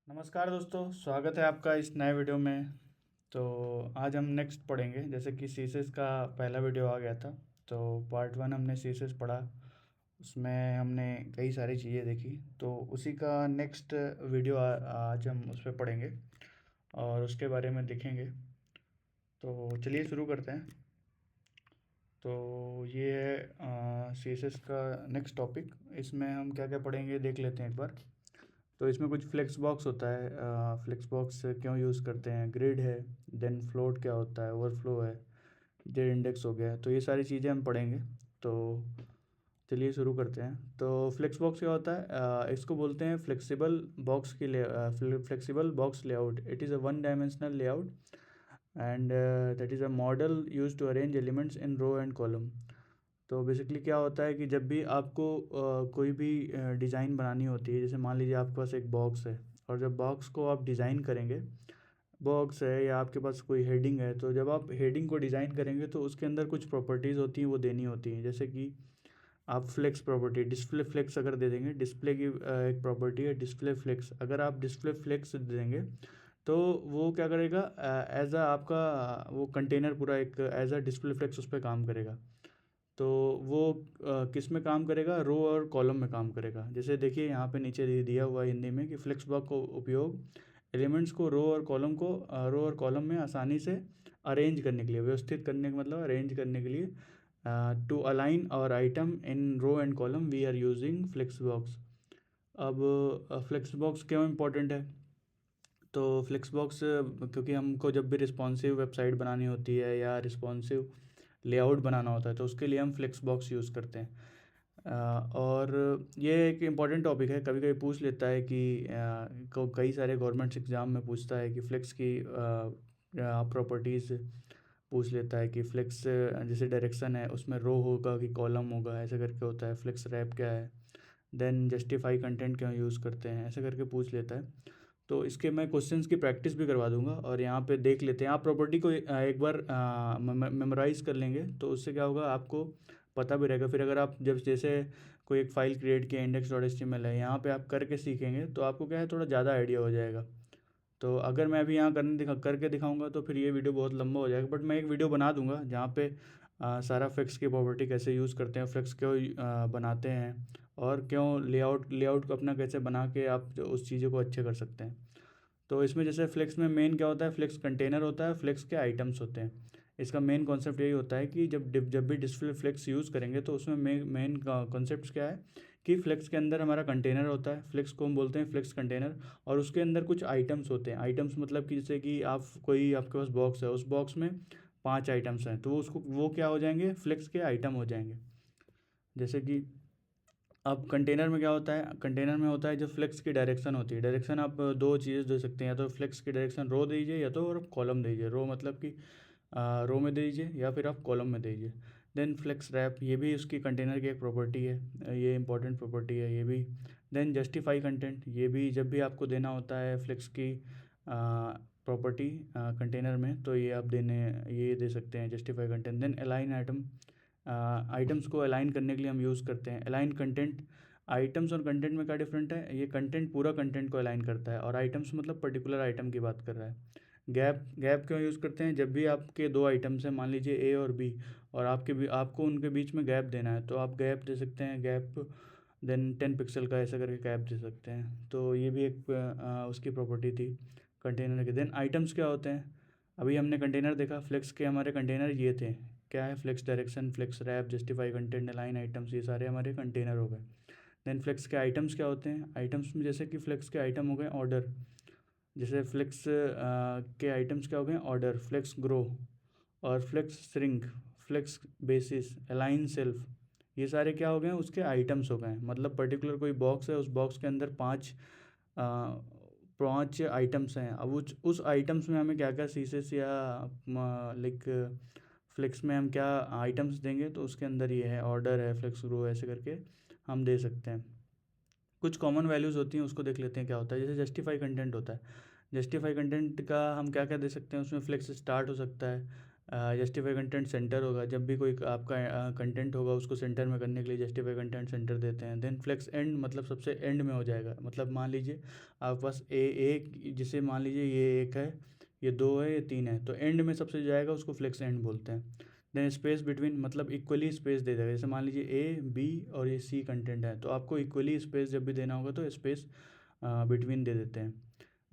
नमस्कार दोस्तों, स्वागत है आपका इस नए वीडियो में। तो आज हम नेक्स्ट पढ़ेंगे। जैसे कि सीसेस का पहला वीडियो आ गया था, तो पार्ट 1 हमने सीसेस पढ़ा। उसमें हमने कई सारी चीज़ें देखी, तो उसी का नेक्स्ट वीडियो आज हम उस पर पढ़ेंगे और उसके बारे में देखेंगे। तो चलिए शुरू करते हैं। तो ये है सीसेस का नेक्स्ट टॉपिक। इसमें हम क्या क्या पढ़ेंगे देख लेते हैं एक बार। तो इसमें कुछ फ्लेक्स बॉक्स होता है। फ्लेक्स बॉक्स क्यों यूज़ करते हैं, ग्रिड है, देन फ्लोट क्या होता है, ओवरफ्लो है, जेड इंडेक्स हो गया है। तो ये सारी चीज़ें हम पढ़ेंगे। तो चलिए शुरू करते हैं। तो फ्लेक्स बॉक्स क्या होता है, इसको बोलते हैं फ्लेक्सिबल बॉक्स की flexible box layout. It is a one dimensional layout and that is a model use to arrange elements in row and column. तो बेसिकली क्या होता है कि जब भी आपको कोई भी डिज़ाइन बनानी होती है, जैसे मान लीजिए आपके पास एक बॉक्स है, और जब बॉक्स को आप डिज़ाइन करेंगे, बॉक्स है या आपके पास कोई हेडिंग है, तो जब आप हेडिंग को डिज़ाइन करेंगे तो उसके अंदर कुछ प्रॉपर्टीज़ होती हैं, वो देनी होती हैं। जैसे कि आप फ्लेक्स प्रॉपर्टी, डिस्प्ले फ्लेक्स अगर दे देंगे, डिस्प्ले की एक प्रॉपर्टी है डिस्प्ले फ्लेक्स। अगर आप डिस्प्ले फ्लेक्स दे देंगे तो वो क्या करेगा, एज अ आपका वो कंटेनर पूरा एक एज अ डिस्प्ले फ्लेक्स उस पर काम करेगा। तो वो किस में काम करेगा, रो और कॉलम में काम करेगा। जैसे देखिए यहाँ पे नीचे दिया हुआ है हिंदी में कि फ्लेक्स बॉक्स को उपयोग एलिमेंट्स को रो और कॉलम को रो और कॉलम में आसानी से अरेंज करने के लिए, व्यवस्थित करने का मतलब अरेंज करने के लिए, टू अलाइन और item in row and column we are using flex box. अब फ्लेक्स बॉक्स क्यों इम्पोर्टेंट है? तो फ्लेक्स बॉक्स क्योंकि हमको जब भी रिस्पॉन्सिव वेबसाइट बनानी होती है या रिस्पॉन्सिव लेआउट बनाना होता है, तो उसके लिए हम फ्लेक्स बॉक्स यूज़ करते हैं। और ये एक इम्पॉर्टेंट टॉपिक है, कभी कभी पूछ लेता है कि कई सारे गवर्नमेंट्स एग्ज़ाम में पूछता है कि फ्लेक्स की प्रॉपर्टीज़ पूछ लेता है कि फ्लेक्स जैसे डायरेक्शन है उसमें रो होगा कि कॉलम होगा, ऐसे करके होता है। फ्लेक्स रैप क्या है, देन जस्टिफाई कंटेंट क्यों यूज़ करते हैं, ऐसे करके पूछ लेता है। तो इसके मैं क्वेश्चंस की प्रैक्टिस भी करवा दूंगा और यहाँ पे देख लेते हैं। आप प्रॉपर्टी को एक बार मेमोराइज़ कर लेंगे तो उससे क्या होगा, आपको पता भी रहेगा। फिर अगर आप जब जैसे कोई एक फ़ाइल क्रिएट किया index.html है, यहाँ पे आप करके सीखेंगे तो आपको क्या है, थोड़ा ज़्यादा आइडिया हो जाएगा। तो अगर मैं अभी यहाँ करके दिखाऊंगा तो फिर ये वीडियो बहुत लंबा हो जाएगा। बट मैं एक वीडियो बना दूंगा जहाँ पे सारा फ्लेक्स की प्रॉपर्टी कैसे यूज़ करते हैं, फ्लेक्स क्यों बनाते हैं, और क्यों लेआउट को अपना कैसे बना के आप उस चीज़ों को अच्छे कर सकते हैं। तो इसमें जैसे फ्लेक्स में मेन क्या होता है, फ्लेक्स कंटेनर होता है, फ्लेक्स के आइटम्स होते हैं। इसका मेन कॉन्सेप्ट यही होता है कि जब भी डिस्प्ले फ्लेक्स यूज़ करेंगे तो उसमें मेन कॉन्सेप्ट क्या है कि फ्लेक्स के अंदर हमारा कंटेनर होता है, फ्लेक्स को हम बोलते हैं फ्लेक्स कंटेनर, और उसके अंदर कुछ आइटम्स होते हैं। आइटम्स मतलब कि जैसे कि आप कोई आपके पास बॉक्स है, उस बॉक्स में 5 आइटम्स हैं, तो उसको वो क्या हो जाएंगे, फ्लेक्स के आइटम हो जाएंगे। जैसे कि अब कंटेनर में क्या होता है, कंटेनर में होता है जो फ्लेक्स की डायरेक्शन होती है। डायरेक्शन आप दो चीज़ें दे सकते हैं, या तो फ्लेक्स की डायरेक्शन रो दीजिए या तो कॉलम दीजिए। रो मतलब कि रो में दे दीजिए या फिर आप कॉलम में दे दीजिए। देन फ्लेक्स रैप, ये भी उसकी कंटेनर की एक प्रॉपर्टी है, ये इंपॉर्टेंट प्रॉपर्टी है ये भी। देन जस्टिफाई कंटेंट, ये भी जब भी आपको देना होता है फ्लेक्स की प्रॉपर्टी कंटेनर में, तो ये आप ये दे सकते हैं justify content. Then align item, items को अलाइन करने के लिए हम यूज़ करते हैं अलाइन कंटेंट। आइटम्स और कंटेंट में क्या डिफरेंट है, ये कंटेंट पूरा कंटेंट को अलाइन करता है और आइटम्स मतलब पर्टिकुलर आइटम की बात कर रहा है। गैप क्यों यूज़ करते हैं, जब भी आपके दो आइटम्स हैं, मान लीजिए ए और बी, और आपको उनके बीच में गैप देना है, तो आप गैप दे सकते हैं, गैप देन 10 पिक्सल का ऐसा करके गैप दे सकते हैं। तो ये भी एक उसकी प्रॉपर्टी थी कंटेनर के। देन आइटम्स क्या होते हैं, अभी हमने कंटेनर देखा, फ्लेक्स के हमारे कंटेनर ये थे, क्या है, flex direction, flex wrap, justify content, align items, ये सारे हमारे कंटेनर हो गए। देन फ्लेक्स के आइटम्स क्या होते हैं, आइटम्स में जैसे कि फ्लेक्स के आइटम हो गए ऑर्डर, जैसे फ्लेक्स के आइटम्स क्या हो गए, ऑर्डर, फ्लेक्स ग्रो और flex shrink, flex basis, align self, ये सारे क्या हो गए, उसके आइटम्स हो गए। मतलब पर्टिकुलर कोई बॉक्स है, उस बॉक्स के अंदर पांच आइटम्स हैं। अब उस आइटम्स में हमें क्या क्या सीसेस या लाइक फ्लेक्स में हम क्या आइटम्स देंगे, तो उसके अंदर ये है, ऑर्डर है, फ्लेक्स ग्रो, ऐसे करके हम दे सकते हैं। कुछ कॉमन वैल्यूज़ होती हैं, उसको देख लेते हैं क्या होता है। जैसे जस्टिफाई कंटेंट होता है, जस्टिफाई कंटेंट का हम क्या क्या दे सकते हैं, उसमें फ्लेक्स स्टार्ट हो सकता है, जस्टिफाई कंटेंट सेंटर होगा, जब भी कोई आपका कंटेंट होगा उसको सेंटर में करने के लिए जस्टिफाई कंटेंट सेंटर देते हैं। देन फ्लेक्स एंड मतलब सबसे एंड में हो जाएगा, मतलब मान लीजिए आप बस एक, जिसे मान लीजिए ये एक है, ये दो है, ये तीन है, तो एंड में सबसे जाएगा उसको फ्लेक्स एंड बोलते हैं। देन स्पेस बिटवीन मतलब इक्वली स्पेस दे देगा, जैसे मान लीजिए ए बी और ये सी कंटेंट है, तो आपको इक्वली स्पेस जब भी देना होगा तो स्पेस बिटवीन दे देते हैं।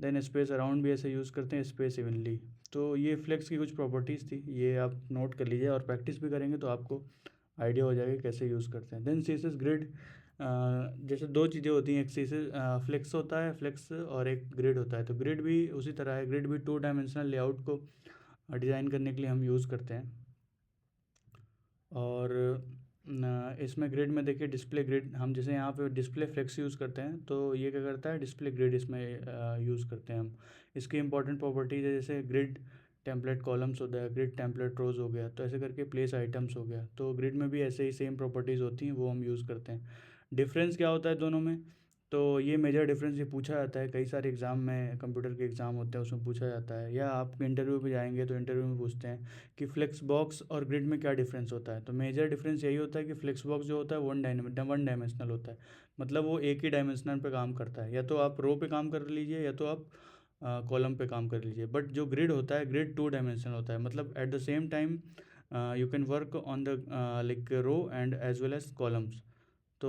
देन स्पेस अराउंड भी ऐसे यूज़ करते हैं, स्पेस इवनली। तो ये फ्लेक्स की कुछ प्रॉपर्टीज़ थी, ये आप नोट कर लीजिए और प्रैक्टिस भी करेंगे तो आपको आइडिया हो जाएगा कैसे यूज़ करते हैं। देन सीएसएस ग्रिड, जैसे दो चीज़ें होती हैं, एक सीएसएस फ्लेक्स होता है, फ्लेक्स, और एक ग्रिड होता है। तो ग्रिड भी उसी तरह है, ग्रिड भी 2 डायमेंशनल लेआउट को डिज़ाइन करने के लिए हम यूज़ करते हैं। और इसमें ग्रिड में देखिए डिस्प्ले ग्रिड, हम जैसे यहाँ पे डिस्प्ले फ्लेक्स यूज़ करते हैं, तो ये क्या करता है, डिस्प्ले ग्रिड इसमें यूज़ करते हैं हम। इसकी इंपॉर्टेंट प्रॉपर्टीज है, जैसे ग्रिड टेम्पलेट कॉलम्स होता है, ग्रिड टेम्पलेट रोज हो गया, तो ऐसे करके प्लेस आइटम्स हो गया। तो ग्रिड में भी ऐसे ही सेम प्रॉपर्टीज़ होती हैं, वो हम यूज़ करते हैं। डिफरेंस क्या होता है दोनों में, तो ये मेजर डिफरेंस ये पूछा जाता है, कई सारे एग्ज़ाम में, कंप्यूटर के एग्ज़ाम होते हैं उसमें पूछा जाता है, या आप इंटरव्यू पे जाएंगे तो इंटरव्यू में पूछते हैं कि फ्लेक्स बॉक्स और ग्रिड में क्या डिफरेंस होता है। तो मेजर डिफरेंस यही होता है कि फ्लेक्स बॉक्स जो होता है वन डायमेंशनल होता है, मतलब वो एक ही डायमेंशनल पे काम करता है, या तो आप रो पे काम कर लीजिए या तो आप कॉलम पे काम कर लीजिए। बट जो ग्रिड होता है, ग्रिड 2 डायमेंशनल होता है, मतलब at the same time you can work on the like row and as well as columns. तो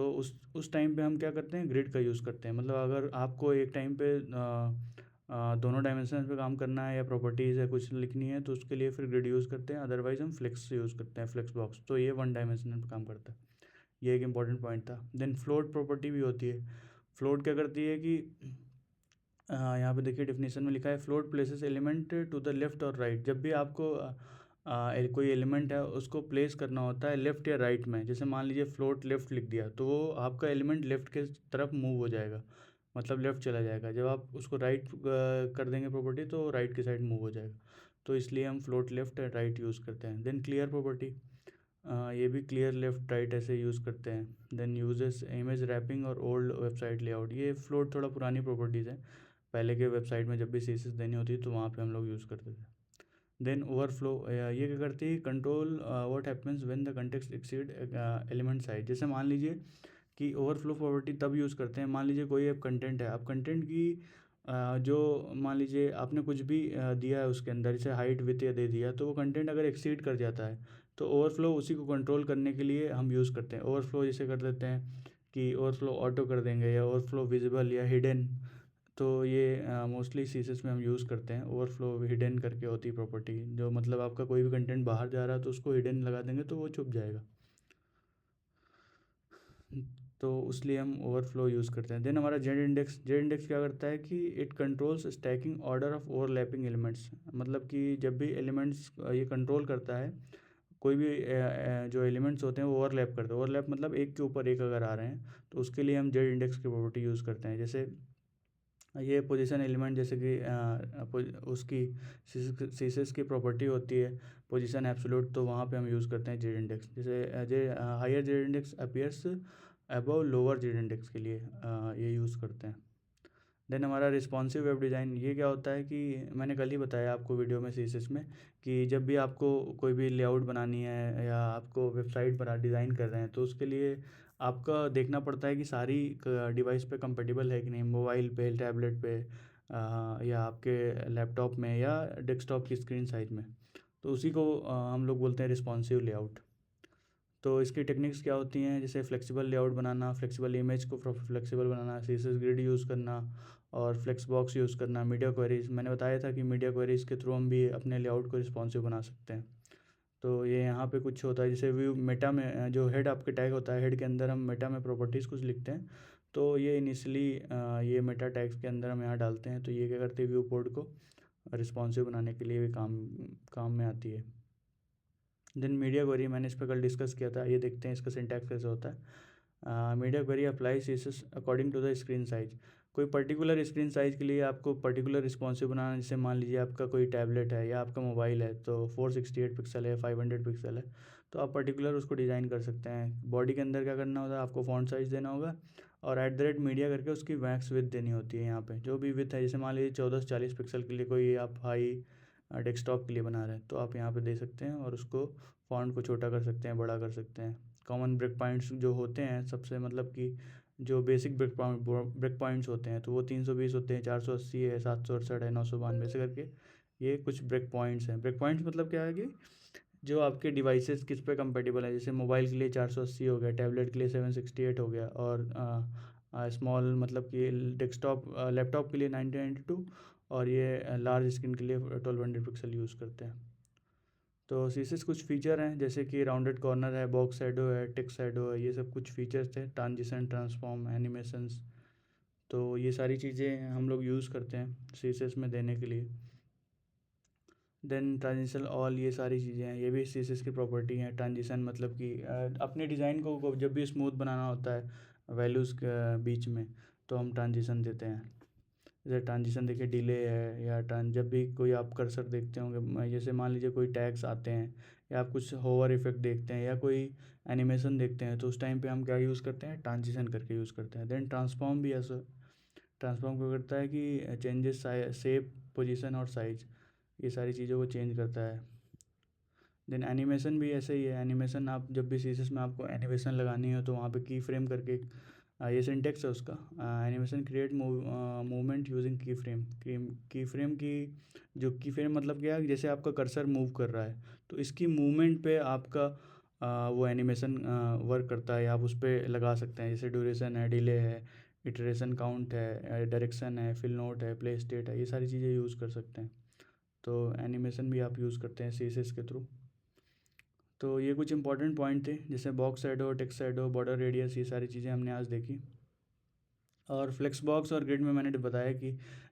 उस टाइम पे हम क्या करते हैं, ग्रिड का यूज़ करते हैं। मतलब अगर आपको एक टाइम पे दोनों डायमेंशन पे काम करना है या प्रॉपर्टीज़ है कुछ लिखनी है, तो उसके लिए फिर ग्रिड यूज़ करते हैं, अदरवाइज़ हम फ्लेक्स यूज़ करते हैं, फ्लेक्स बॉक्स। तो ये वन डायमेंशनल पे काम करता है, ये एक इंपॉर्टेंट पॉइंट था। देन फ्लोट प्रॉपर्टी भी होती है। फ्लोट क्या करती है कि यहाँ पे देखिए डिफिनीशन में लिखा है, float places element to the left और राइट। जब भी आपको कोई एलिमेंट है उसको प्लेस करना होता है लेफ़्ट या राइट में, जैसे मान लीजिए फ्लोट लेफ़्ट लिख दिया, तो वो आपका एलिमेंट लेफ़्ट के तरफ मूव हो जाएगा, मतलब लेफ़्ट चला जाएगा। जब आप उसको राइट कर देंगे प्रॉपर्टी, तो राइट की साइड मूव हो जाएगा। तो इसलिए हम float left and right use करते हैं। देन क्लियर प्रॉपर्टी, ये भी क्लियर लेफ़्ट राइट ऐसे यूज़ करते हैं। देन यूजेस इमेज रैपिंग और ओल्ड वेबसाइट लेआउट, ये फ्लोट थोड़ा पुरानी प्रॉपर्टीज़ है, पहले के वेबसाइट में जब भी सीएसएस देनी होती है तो वहाँ पे हम लोग यूज़ करते थे। देन ओवरफ्लो, ये क्या करती है, control what happens when the context exceed element size. जैसे मान लीजिए कि ओवरफ्लो प्रॉपर्टी तब यूज़ करते हैं, मान लीजिए कोई अब कंटेंट है, अब कंटेंट की जो मान लीजिए आपने कुछ भी दिया है उसके अंदर, जैसे हाइट विथ या दे दिया, तो वो कंटेंट अगर एक्सीड कर जाता है तो ओवरफ्लो उसी को कंट्रोल करने के लिए हम यूज़ करते हैं। ओवरफ्लो जैसे कर देते हैं कि ओवरफ्लो ऑटो कर देंगे, या ओवरफ्लो विजिबल या हिडन। तो ये मोस्टली सीसेस में हम यूज़ करते हैं। ओवरफ्लो हिडन करके होती है प्रॉपर्टी, जो मतलब आपका कोई भी कंटेंट बाहर जा रहा है तो उसको हिडन लगा देंगे तो वो छुप जाएगा, तो उसलिए हम ओवरफ्लो यूज़ करते हैं। देन हमारा जेड इंडेक्स, जेड इंडेक्स क्या करता है कि it controls stacking order of overlapping elements, मतलब कि जब भी एलिमेंट्स ये कंट्रोल करता है, कोई भी जो एलिमेंट्स होते हैं वो ओवरलैप करते हैं। ओवरलैप मतलब एक के ऊपर एक अगर आ रहे हैं, तो उसके लिए हम जेड इंडेक्स की प्रॉपर्टी यूज़ करते हैं। जैसे ये पोजीशन एलिमेंट, जैसे कि उसकी सीसेस की प्रॉपर्टी होती है पोजीशन एब्सोल्यूट, तो वहाँ पे हम यूज़ करते हैं जेड इंडेक्स। जैसे higher Z index appears above lower Z index के लिए ये यूज़ करते हैं। देन हमारा रिस्पॉन्सिव वेब डिज़ाइन, ये क्या होता है कि मैंने कल ही बताया आपको वीडियो में सीएसएस में, कि जब भी आपको कोई भी लेआउट बनानी है या आपको वेबसाइट बना डिज़ाइन कर रहे हैं, तो उसके लिए आपका देखना पड़ता है कि सारी डिवाइस पे कंपेटिबल है कि नहीं, मोबाइल पे, टैबलेट पे, या आपके लैपटॉप में या डेस्कटॉप की स्क्रीन साइज में। तो उसी को हम लोग बोलते हैं रिस्पॉन्सिव लेआउट। तो इसकी टेक्निक्स क्या होती हैं, जैसे फ्लेक्सिबल लेआउट बनाना, फ्लेक्सिबल इमेज को फ्लेक्सिबल बनाना, सीएसएस ग्रिड यूज़ करना, और फ्लेक्स बॉक्स यूज़ करना, मीडिया क्वेरीज। मैंने बताया था कि मीडिया क्वेरीज के थ्रू हम भी अपने लेआउट को रिस्पॉन्सिव बना सकते हैं। तो ये यहाँ पे कुछ होता है, जैसे व्यू मेटा में जो हेड आपके टैग होता है, हेड के अंदर हम मेटा में प्रॉपर्टीज़ कुछ लिखते हैं, तो ये इनिशियली ये मेटा टैग्स के अंदर हम यहाँ डालते हैं। तो ये क्या करते हैं, व्यू पोर्ट को रिस्पॉन्सिव बनाने के लिए भी काम में आती है। देन मीडिया क्वेरी, मैंने इस पर कल डिस्कस किया था, ये देखते हैं इसका सिंटैक्स कैसे होता है। Media query apply CSS according to the screen size. कोई पर्टिकुलर स्क्रीन साइज़ के लिए आपको पर्टिकुलर रिस्पॉन्सिव बनाना, जैसे मान लीजिए आपका कोई टैबलेट है या आपका मोबाइल है, तो 468 पिक्सल है, 500 पिक्सल है, तो आप पर्टिकुलर उसको डिज़ाइन कर सकते हैं। बॉडी के अंदर क्या करना होता है, आपको फॉन्ट साइज़ देना होगा, और @ मीडिया करके उसकी मैक्स विथ देनी होती है। यहाँ पे जो भी विथ है, जैसे मान लीजिए 14 से 40 पिक्सल के लिए कोई आप हाई डेस्कटॉप के लिए बना रहे हैं तो आप यहाँ पे दे सकते हैं और उसको फॉन्ट को छोटा कर सकते हैं, बड़ा कर सकते हैं। कॉमन ब्रेक पॉइंट्स जो होते हैं सबसे मतलब कि जो बेसिक ब्रेक पॉइंट्स होते हैं तो वो 320 होते हैं, 480 है, 768 है, 992 ऐसे करके ये कुछ ब्रेक पॉइंट्स हैं। ब्रेक पॉइंट्स मतलब क्या है कि जो आपके डिवाइसेस किस पे कंपेटेबल है, जैसे मोबाइल के लिए 480 हो गया, टैबलेट के लिए 768 हो गया, और स्मॉल मतलब कि डेस्कटॉप लैपटॉप के लिए 1992, और ये लार्ज स्क्रीन के लिए 1200 पिक्सल यूज़ करते हैं। तो सीसेस कुछ फीचर हैं जैसे कि राउंडेड कॉर्नर है, बॉक्स शैडो है, टेक्स्ट शैडो है, ये सब कुछ फीचर्स थे, ट्रांजिशन, ट्रांसफॉर्म, एनिमेशंस। तो ये सारी चीज़ें हम लोग यूज़ करते हैं सीसेस में देने के लिए। देन ट्रांजिशन ऑल, ये सारी चीज़ें हैं, ये भी सीसेस की प्रॉपर्टी हैं। ट्रांजिशन मतलब कि अपने डिज़ाइन को जब भी स्मूथ बनाना होता है वैल्यूज़ के बीच में तो हम ट्रांजिशन देते हैं। जैसे ट्रांजिशन देखिए डिले है, या जब भी कोई आप कर्सर देखते होंगे, जैसे मान लीजिए कोई टैग्स आते हैं या आप कुछ होवर इफेक्ट देखते हैं या कोई एनिमेशन देखते हैं तो उस टाइम पे हम क्या यूज़ करते हैं, ट्रांजिशन करके यूज़ करते हैं। देन ट्रांसफॉर्म भी ऐसा, ट्रांसफॉर्म क्या करता है कि चेंजेस शेप, पोजीशन और साइज, ये सारी चीज़ों को चेंज करता है। देन एनिमेशन भी ऐसे ही है। एनिमेशन आप जब भी सीसेस में आपको एनिमेशन लगानी हो तो वहाँ पे की फ्रेम करके ये सिंटेक्स है उसका, एनिमेशन क्रिएट मूवमेंट यूजिंग की फ्रेम की जो की फ्रेम मतलब क्या है, जैसे आपका कर्सर मूव कर रहा है तो इसकी मूवमेंट पे आपका वो एनिमेशन वर्क करता है, आप उस पर लगा सकते हैं। जैसे ड्यूरेशन है, डिले है, इटरेशन काउंट है, डायरेक्शन है, फिल नोट है, प्ले स्टेट है, ये सारी चीज़ें यूज़ कर सकते हैं। तो एनिमेशन भी आप यूज़ करते हैं सीसेस के थ्रू। तो ये कुछ इंपॉर्टेंट पॉइंट थे, जैसे box shadow, text shadow, border radius, ये सारी चीज़ें हमने आज देखी। और फ्लेक्स बॉक्स और ग्रिड में मैंने बताया कि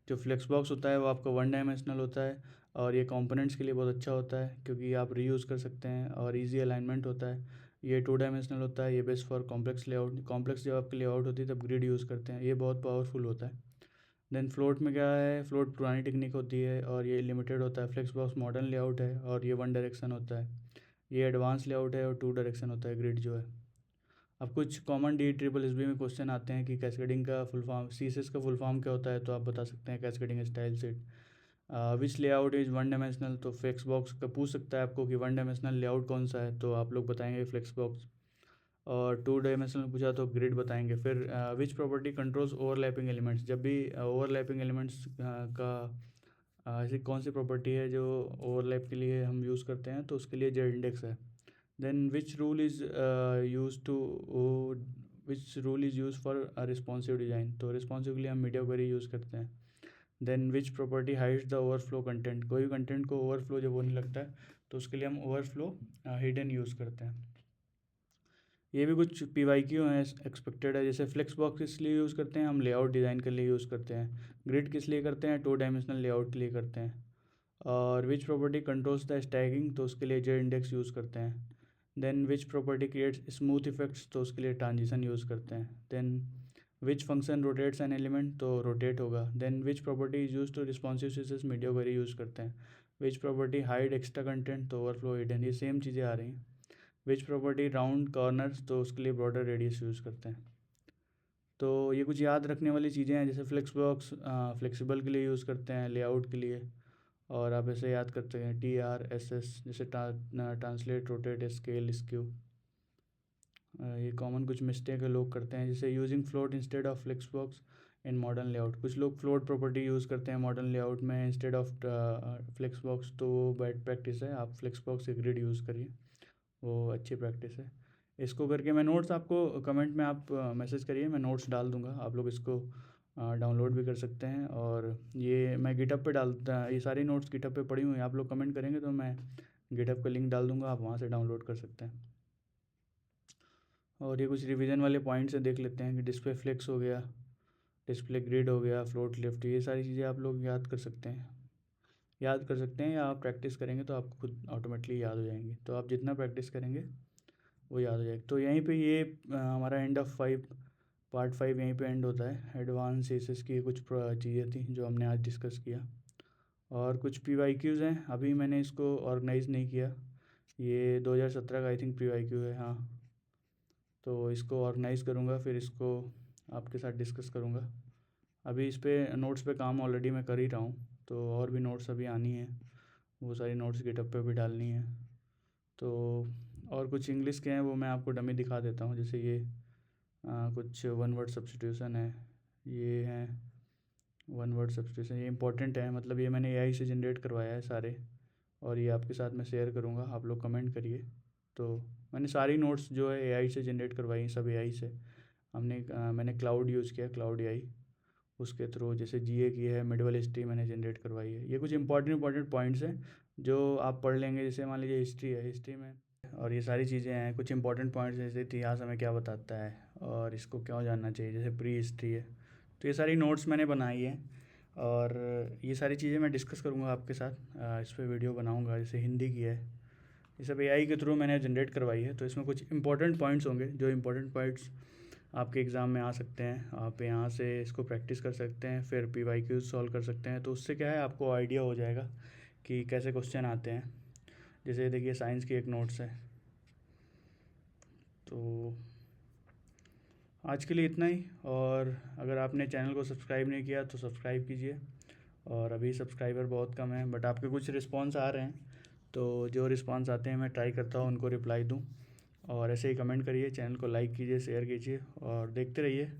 जो फ्लेक्स बॉक्स होता है वो आपका वन डायमेंशनल होता है और ये कंपोनेंट्स के लिए बहुत अच्छा होता है क्योंकि आप रीयूज़ कर सकते हैं और इजी अलाइनमेंट होता है। ये टू डायमेंशनल होता है, ये best for complex layout. Complex जब आपकी लेआउट होती है तब ग्रिड यूज़ करते हैं, ये बहुत पावरफुल होता है। देन फ्लोट में क्या है, फ्लोट पुरानी टेक्निक होती है और ये लिमिटेड होता है। फ्लेक्स बॉक्स मॉडर्न लेआउट है और ये वन डायरेक्शन होता है। ये एडवांस लेआउट है और टू डायरेक्शन होता है ग्रिड जो है। अब कुछ common D triple S B में क्वेश्चन आते हैं कि कैस्केडिंग का फुल फॉर्म, सीसेस का फुल फॉर्म क्या होता है, तो आप बता सकते हैं cascading style set. Which layout is one dimensional, तो फ्लेक्स बॉक्स का पूछ सकता है आपको कि वन डायमेंशनल लेआउट कौन सा है, तो आप लोग बताएंगे फ्लेक्स बॉक्स। और टू डायमेंशनल पूछा तो ग्रिड बताएंगे। फिर विच प्रॉपर्टी कंट्रोल्स ओवरलैपिंग एलिमेंट्स, जब भी ओवरलैपिंग एलिमेंट्स का ऐसी कौन सी प्रॉपर्टी है जो ओवरलैप के लिए हम यूज़ करते हैं, तो उसके लिए जेड इंडेक्स है। Then which rule is use to which rule is use for responsive design, तो रिस्पॉन्सिव के लिए हम मीडिया क्वेरी यूज़ करते हैं। Then which property hides the overflow content, कोई भी कंटेंट को ओवरफ्लो जब होने लगता है तो उसके लिए हम ओवरफ्लो हिडन यूज़ करते हैं। ये भी कुछ पी वाई क्यू हैं एक्सपेक्टेड है। जैसे फ्लेक्स बॉक्स किस लिए यूज़ करते हैं, हम लेआउट डिज़ाइन के लिए यूज़ करते हैं। ग्रिड किस लिए करते हैं, टू डायमेंशनल लेआउट के लिए करते हैं। और which property controls the stacking, तो उसके लिए जेड इंडेक्स यूज़ करते हैं। Then which property creates smooth effects, तो उसके लिए ट्रांजिशन यूज़ करते हैं। Then which function rotates an element, तो रोटेट होगा। Then which property is use to responsive CSS, media query use करते हैं। Which property hide extra content, तो ओवरफ्लो हिडन, ये सेम चीज़ें आ रही हैं। विच प्रॉपर्टी राउंड कॉर्नर्स, तो उसके लिए ब्रॉडर रेडियस यूज़ करते हैं। तो ये कुछ याद रखने वाली चीज़ें हैं। जैसे फ्लेक्स बॉक्स फ्लेक्सिबल के लिए यूज़ करते हैं, लेआउट के लिए, और आप ऐसे याद करते हैं TRSS, जैसे ट्रांसलेट, रोटेट, स्केल, स्क्यू। ये कॉमन कुछ मिस्टेक है लोग करते हैं, जैसे using float instead of flex box in modern layout. कुछ लोग फ्लोट प्रॉपर्टी यूज़ करते हैं मॉडर्न लेआउट में इंस्टेड ऑफ फ्लेक्स बॉक्स, तो वो बैड प्रैक्टिस है। आप फ्लेक्स बॉक्स से ग्रिड यूज़ करिए, वो अच्छी प्रैक्टिस है। इसको करके मैं नोट्स आपको कमेंट में आप मैसेज करिए, मैं नोट्स डाल दूंगा, आप लोग इसको डाउनलोड भी कर सकते हैं। और ये मैं गिटहब पे डालता, ये सारी नोट्स गिटहब पे पड़ी हुई हैं, आप लोग कमेंट करेंगे तो मैं गिटहब का लिंक डाल दूंगा, आप वहाँ से डाउनलोड कर सकते हैं। और ये कुछ रिवीजन वाले पॉइंट्स से देख लेते हैं कि डिस्प्ले फ्लेक्स हो गया, डिस्प्ले ग्रिड हो गया, फ्लोट लिफ्ट, ये सारी चीज़ें आप लोग याद कर सकते हैं, या आप प्रैक्टिस करेंगे तो आपको खुद ऑटोमेटिकली याद हो जाएंगे। तो आप जितना प्रैक्टिस करेंगे वो याद हो जाएगा। तो यहीं पे ये हमारा एंड ऑफ पार्ट 5 यहीं पे एंड होता है। एडवांस एसेस की कुछ चीज़ें थी जो हमने आज डिस्कस किया, और कुछ PYQs हैं, अभी मैंने इसको ऑर्गेनाइज़ नहीं किया, ये 2017 का आई थिंक PYQ है, हाँ। तो इसको ऑर्गेनाइज़ करूँगा, फिर इसको आपके साथ डिस्कस करूँगा। अभी इस पे नोट्स पे काम ऑलरेडी मैं कर ही रहा हूँ, तो और भी नोट्स अभी आनी है, वो सारी नोट्स गिटहब पे भी डालनी है। तो और कुछ इंग्लिश के हैं वो मैं आपको डमी दिखा देता हूँ, जैसे ये कुछ वन वर्ड सब्स्टिट्यूशन है, ये हैं वन वर्ड सब्स्टिट्यूशन, ये इंपॉर्टेंट है, मतलब ये मैंने एआई से जनरेट करवाया है सारे, और ये आपके साथ मैं शेयर करूँगा, आप लोग कमेंट करिए। तो मैंने सारी नोट्स जो है एआई से जनरेट करवाई हैं, सब एआई से। मैंने क्लाउड यूज़ किया, क्लाउड एआई, उसके थ्रू जैसे जीए की है, मिडवल हिस्ट्री मैंने जनरेट करवाई है। ये कुछ इंपॉर्टेंट पॉइंट्स हैं जो आप पढ़ लेंगे, जैसे मान लीजिए हिस्ट्री है, हिस्ट्री में और ये सारी चीज़ें हैं, कुछ इंपॉर्टेंट पॉइंट्स जैसे इतिहास हमें क्या बताता है और इसको क्यों जानना चाहिए, जैसे प्री हिस्ट्री है। तो ये सारी नोट्स मैंने बनाई हैं और ये सारी चीज़ें मैं डिस्कस करूँगा आपके साथ, इस पर वीडियो बनाऊँगा। जैसे हिंदी की है, ये सब एआई के थ्रू मैंने जनरेट करवाई है, तो इसमें कुछ इंपॉर्टेंट पॉइंट्स होंगे, जो इंपॉर्टेंट पॉइंट्स आपके एग्ज़ाम में आ सकते हैं। आप यहाँ से इसको प्रैक्टिस कर सकते हैं, फिर पीवाईक्यूज सॉल्व कर सकते हैं, तो उससे क्या है आपको आइडिया हो जाएगा कि कैसे क्वेश्चन आते हैं। जैसे देखिए साइंस की एक नोट्स है। तो आज के लिए इतना ही, और अगर आपने चैनल को सब्सक्राइब नहीं किया तो सब्सक्राइब कीजिए। और अभी सब्सक्राइबर बहुत कम हैं, बट आपके कुछ रिस्पॉन्स आ रहे हैं, तो जो रिस्पॉन्स आते हैं मैं ट्राई करता हूँ उनको रिप्लाई दूँ। और ऐसे ही कमेंट करिए, चैनल को लाइक कीजिए, शेयर कीजिए और देखते रहिए।